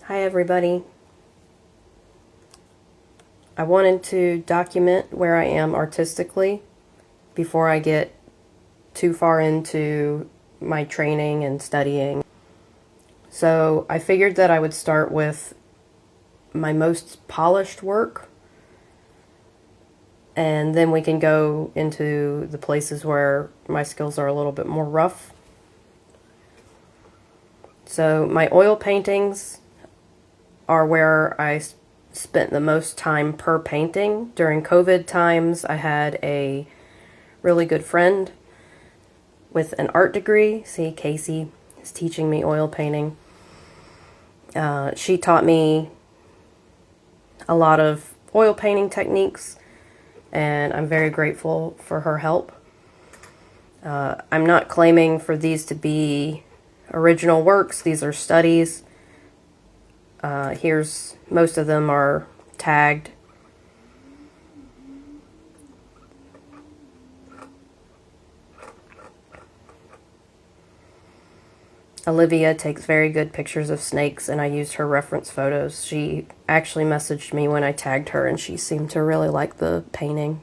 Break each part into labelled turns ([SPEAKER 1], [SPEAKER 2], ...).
[SPEAKER 1] Hi everybody. I wanted to document where I am artistically before I get too far into my training and studying. So I figured that I would start with my most polished work, and then we can go into the places where my skills are a little bit more rough. So my oil paintings are where I spent the most time per painting. During COVID times, I had a really good friend with an art degree. See, Casey is teaching me oil painting. She taught me a lot of oil painting techniques, and I'm very grateful for her help. I'm not claiming for these to be original works. These are studies. Here's most of them are tagged. Olivia takes very good pictures of snakes, and I used her reference photos. She actually messaged me when I tagged her, and she seemed to really like the painting.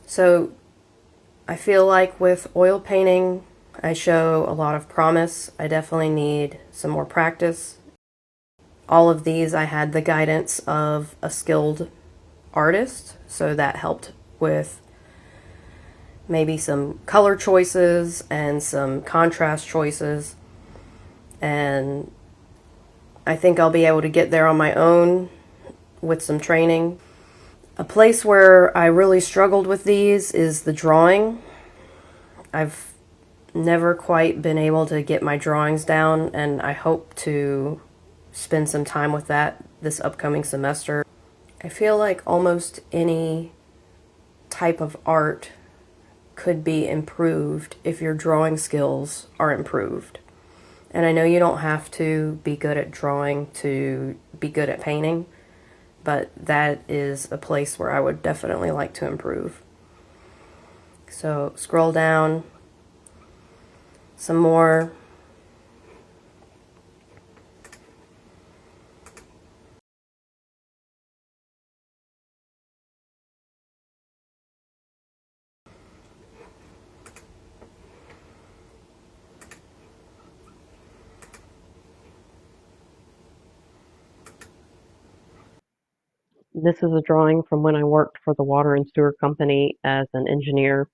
[SPEAKER 1] So I feel like with oil painting, I show a lot of promise. I definitely need some more practice. All of these, I had the guidance of a skilled artist, so that helped with maybe some color choices and some contrast choices. And I think I'll be able to get there on my own with some training. A place where I really struggled with these is the drawing. I've never quite been able to get my drawings down, and I hope to spend some time with that this upcoming semester. I feel like almost any type of art could be improved if your drawing skills are improved. And I know you don't have to be good at drawing to be good at painting, but that is a place where I would definitely like to improve. So scroll down some more. This is a drawing from when I worked for the water and sewer company as an engineer.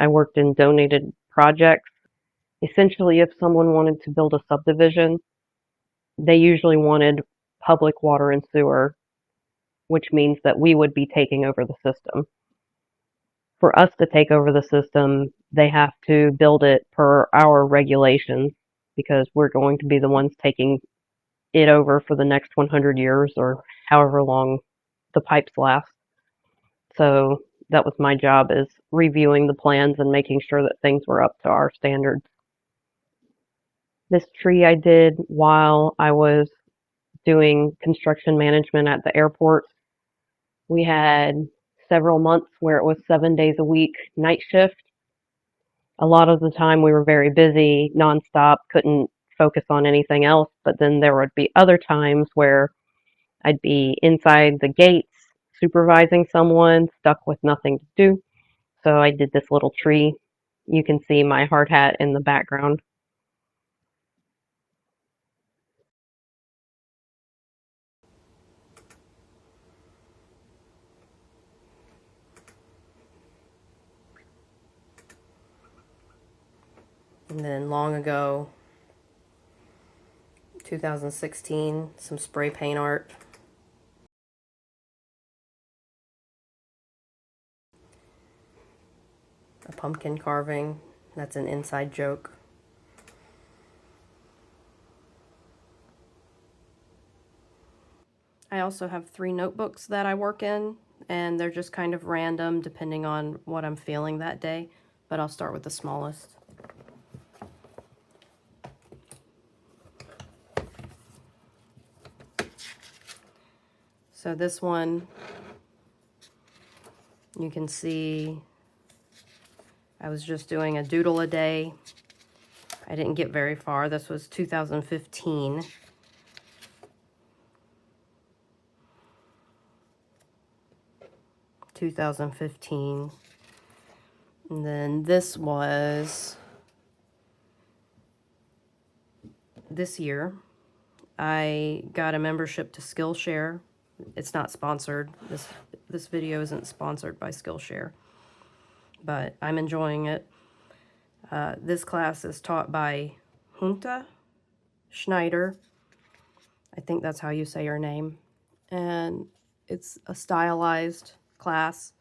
[SPEAKER 1] I worked in donated projects. Essentially, if someone wanted to build a subdivision, they usually wanted public water and sewer, which means that we would be taking over the system. For us to take over the system, they have to build it per our regulations because we're going to be the ones taking it over for the next 100 years or however long the pipes last. So that was my job, is reviewing the plans and making sure that things were up to our standards. This tree I did while I was doing construction management at the airport. We had several months where it was 7 days a week night shift. A lot of the time we were very busy, nonstop, couldn't focus on anything else. But then there would be other times where I'd be inside the gates supervising someone, stuck with nothing to do. So I did this little tree. You can see my hard hat in the background. And then long ago, 2016, some spray paint art. A pumpkin carving. That's an inside joke. I also have 3 notebooks that I work in, and they're just kind of random depending on what I'm feeling that day, but I'll start with the smallest. So this one, you can see I was just doing a doodle a day. I didn't get very far. This was 2015. And then this was this year. I got a membership to Skillshare. It's not sponsored. This video isn't sponsored by Skillshare, but I'm enjoying it. This class is taught by Hunta Schneider. I think that's how you say her name. And it's a stylized class.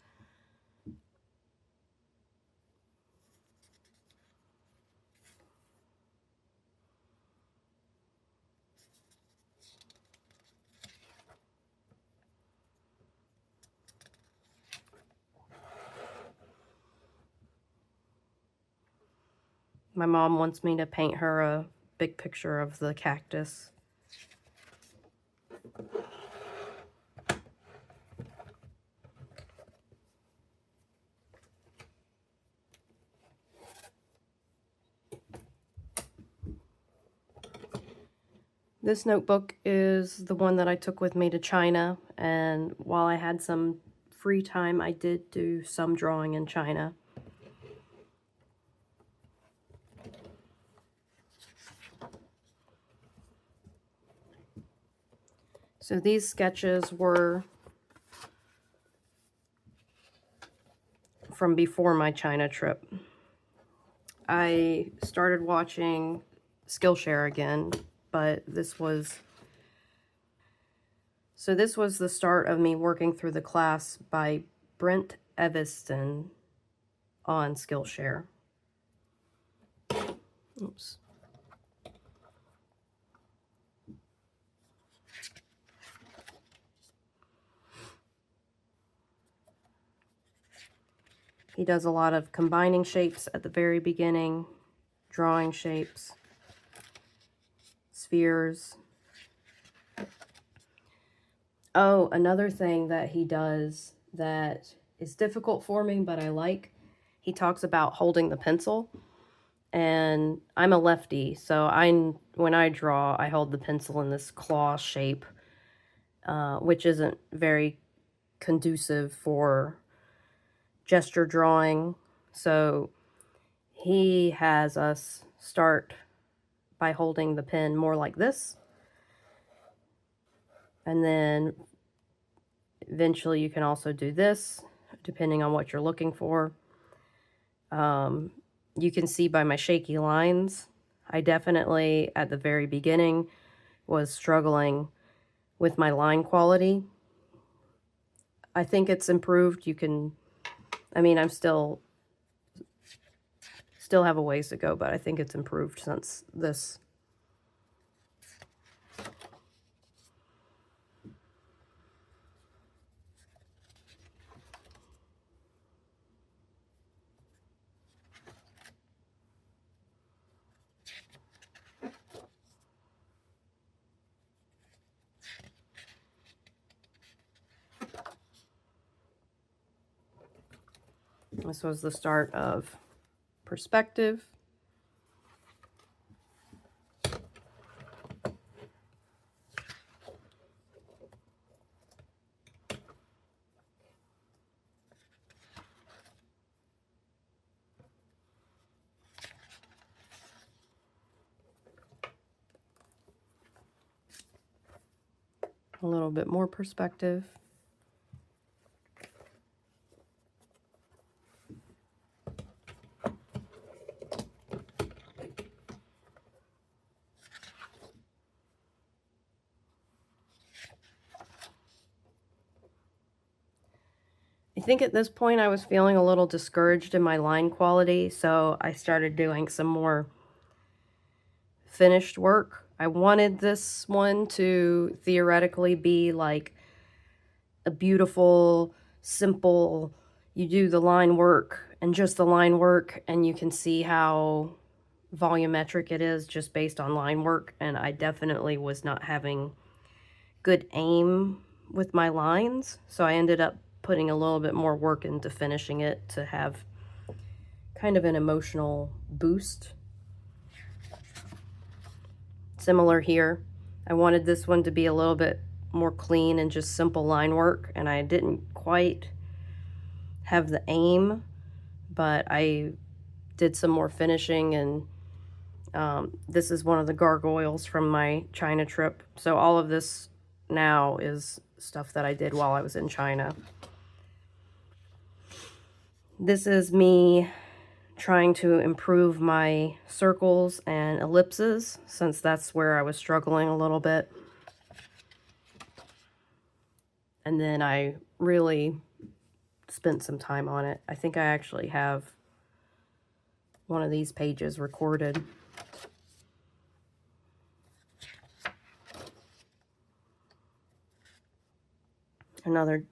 [SPEAKER 1] My mom wants me to paint her a big picture of the cactus. This notebook is the one that I took with me to China, and while I had some free time, I did do some drawing in China. So these sketches were from before my China trip. I started watching Skillshare again, but this was the start of me working through the class by Brent Eviston on Skillshare. Oops. He does a lot of combining shapes at the very beginning, drawing shapes, spheres. Oh, another thing that he does that is difficult for me, but I like, he talks about holding the pencil. And I'm a lefty, so when I draw, I hold the pencil in this claw shape, which isn't very conducive for gesture drawing. So he has us start by holding the pen more like this, and then eventually you can also do this depending on what you're looking for. You can see by my shaky lines, I definitely at the very beginning was struggling with my line quality. I think it's improved. I'm still have a ways to go, but I think it's improved since this. This was the start of perspective. A little bit more perspective. I think at this point I was feeling a little discouraged in my line quality, so I started doing some more finished work. I wanted this one to theoretically be like a beautiful, simple, you do the line work and just the line work, and you can see how volumetric it is just based on line work, and I definitely was not having good aim with my lines, so I ended up putting a little bit more work into finishing it to have kind of an emotional boost. Similar here. I wanted this one to be a little bit more clean and just simple line work, and I didn't quite have the aim, but I did some more finishing, and this is one of the gargoyles from my China trip. So all of this now is stuff that I did while I was in China. This is me trying to improve my circles and ellipses, since that's where I was struggling a little bit. And then I really spent some time on it. I think I actually have one of these pages recorded. Another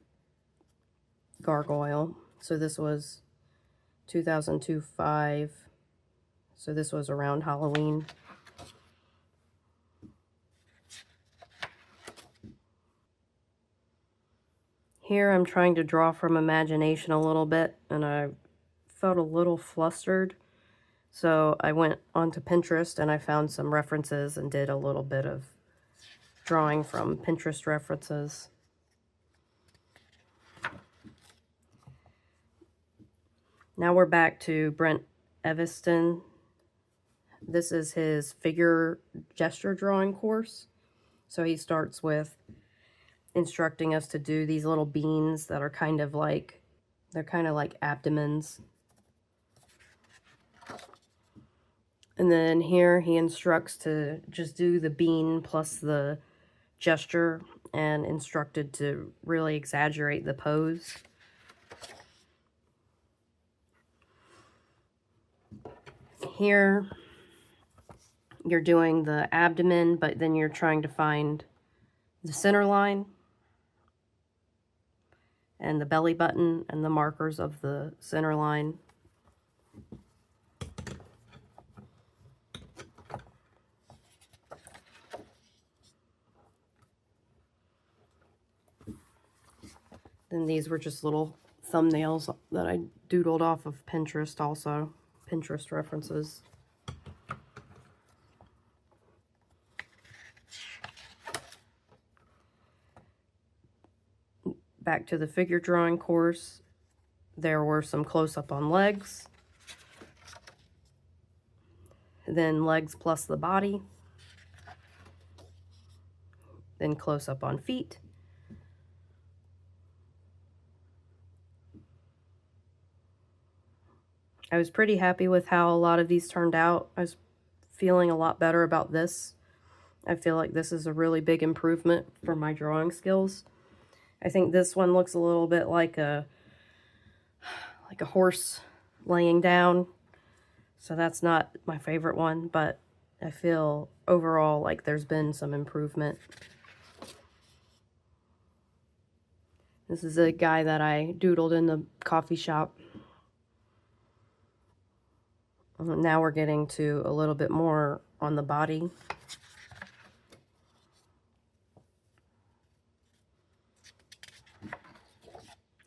[SPEAKER 1] gargoyle. So this was 2002-5. So this was around Halloween. Here I'm trying to draw from imagination a little bit, and I felt a little flustered. So I went onto Pinterest and I found some references and did a little bit of drawing from Pinterest references. Now we're back to Brent Eviston. This is his figure gesture drawing course. So he starts with instructing us to do these little beans that are kind of like, they're kind of like abdomens. And then here he instructs to just do the bean plus the gesture, and instructed to really exaggerate the pose. Here you're doing the abdomen, but then you're trying to find the center line and the belly button and the markers of the center line. Then these were just little thumbnails that I doodled off of Pinterest also, Pinterest references. Back to the figure drawing course, there were some close-up on legs, then legs plus the body, then close-up on feet, I was pretty happy with how a lot of these turned out. I was feeling a lot better about this. I feel like this is a really big improvement for my drawing skills. I think this one looks a little bit like a horse laying down. So that's not my favorite one, but I feel overall like there's been some improvement. This is a guy that I doodled in the coffee shop. Now we're getting to a little bit more on the body.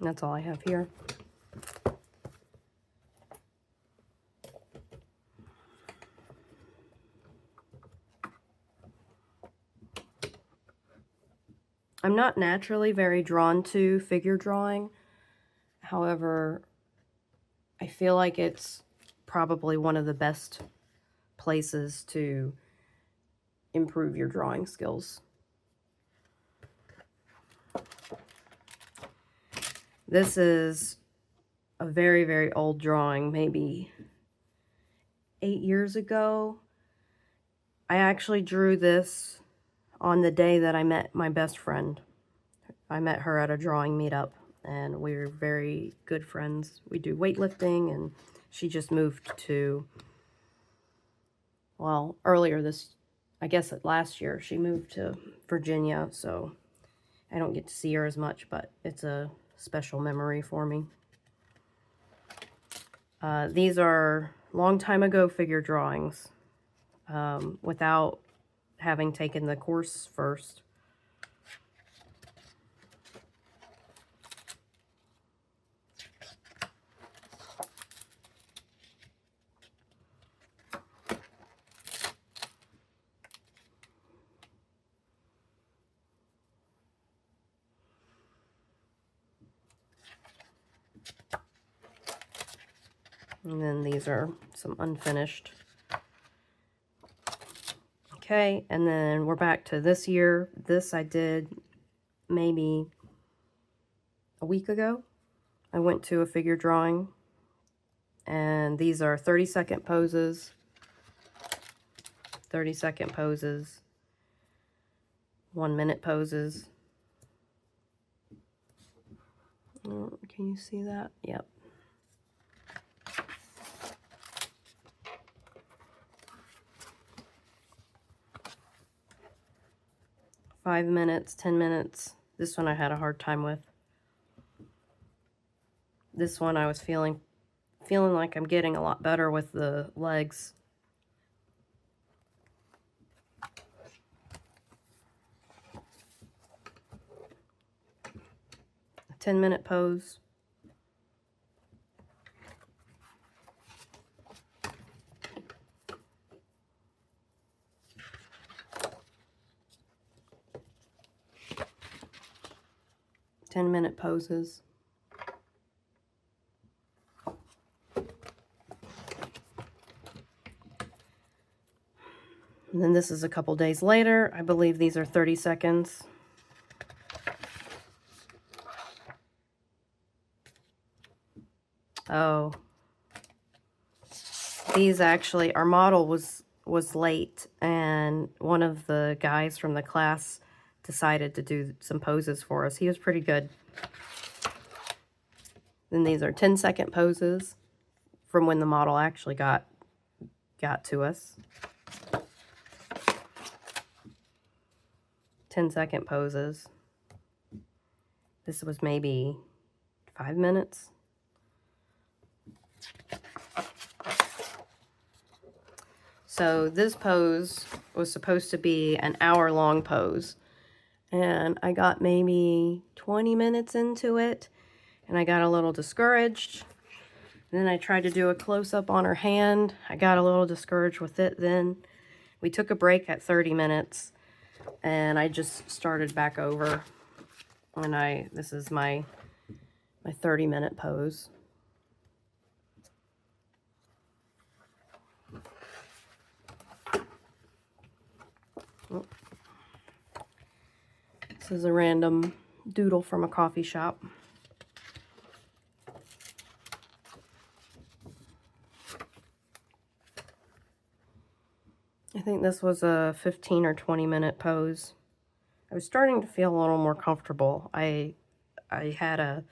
[SPEAKER 1] That's all I have here. I'm not naturally very drawn to figure drawing. However, I feel like it's probably one of the best places to improve your drawing skills. This is a very, very old drawing, maybe 8 years ago. I actually drew this on the day that I met my best friend. I met her at a drawing meetup, and we were very good friends. We do weightlifting, and she just moved to, well, earlier this, I guess last year, she moved to Virginia, so I don't get to see her as much, but it's a special memory for me. These are long time ago figure drawings, without having taken the course first. And then these are some unfinished. Okay, and then we're back to this year. This I did maybe a week ago. I went to a figure drawing, and these are 30-second poses, 30-second poses, 1-minute poses. Oh, can you see that? Yep. Five minutes, 10 minutes. This one I had a hard time with. This one I was feeling like I'm getting a lot better with the legs. A 10-minute pose. Ten-minute poses. And then this is a couple days later. I believe these are 30 seconds. Oh. These actually, our model was late, and one of the guys from the class decided to do some poses for us. He was pretty good. Then these are 10-second poses from when the model actually got to us. 10-second poses. This was maybe 5 minutes. So this pose was supposed to be an hour-long pose, and I got maybe 20 minutes into it, and I got a little discouraged. And then I tried to do a close-up on her hand. I got a little discouraged with it then. We took a break at 30 minutes, and I just started back over. And this is my 30-minute pose. This is a random doodle from a coffee shop. I think this was a 15 or 20-minute pose. I was starting to feel a little more comfortable. I had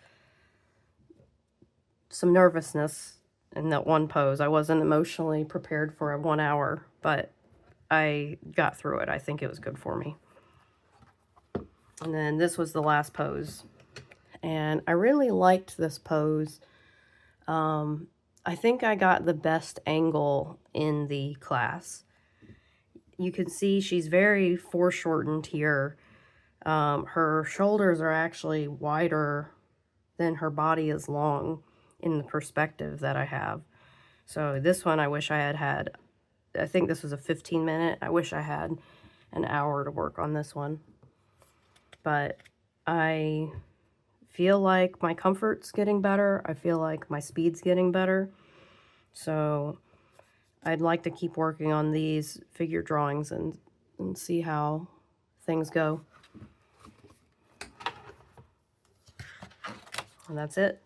[SPEAKER 1] some nervousness in that one pose. I wasn't emotionally prepared for a 1 hour, but I got through it. I think it was good for me. And then this was the last pose. And I really liked this pose. I think I got the best angle in the class. You can see she's very foreshortened here. Her shoulders are actually wider than her body is long in the perspective that I have. So this one I wish I had, I think this was a 15-minute. I wish I had an hour to work on this one. But I feel like my comfort's getting better. I feel like my speed's getting better. So I'd like to keep working on these figure drawings and see how things go. And that's it.